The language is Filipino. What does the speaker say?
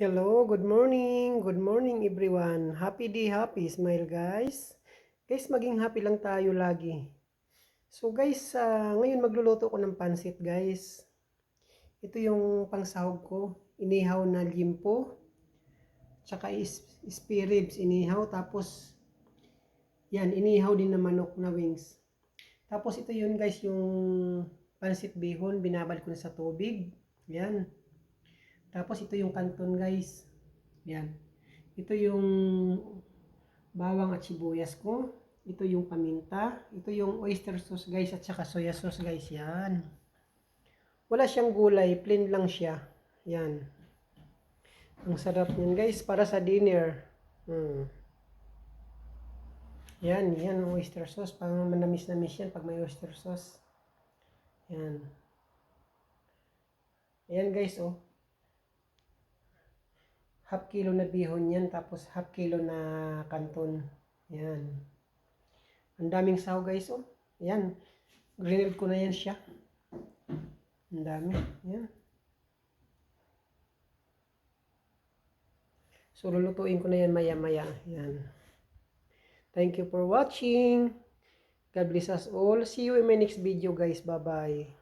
Hello, good morning. Good morning everyone. Happy day, happy smile guys. Guys, maging happy lang tayo lagi. So guys, ngayon magluluto ko ng pansit guys. Ito yung pangsahog ko. Inihaw na limpo. Tsaka spare ribs inihaw. Tapos, yan, inihaw din na manok na wings. Tapos ito yun guys, yung pansit bihon. Binabal ko na sa tubig. Yan. Tapos ito yung kanton guys. Yan. Ito yung bawang at sibuyas ko. Ito yung paminta. Ito yung oyster sauce guys at saka soya sauce guys. Yan. Wala siyang gulay. Plain lang siya. Yan. Ang sarap niyan guys para sa dinner. Yan. Yan ang oyster sauce. Pang manamis-namis yan pag may oyster sauce. Yan. Ayan guys oh. Half kilo na bihon yan. Tapos half kilo na kanton. Yan. Ang daming saw guys oh. Yan. Grilled ko na yan siya. Ang dami. Yan. So, lulutuin ko na yan maya-maya. Yan. Thank you for watching. God bless us all. See you in my next video guys. Bye-bye.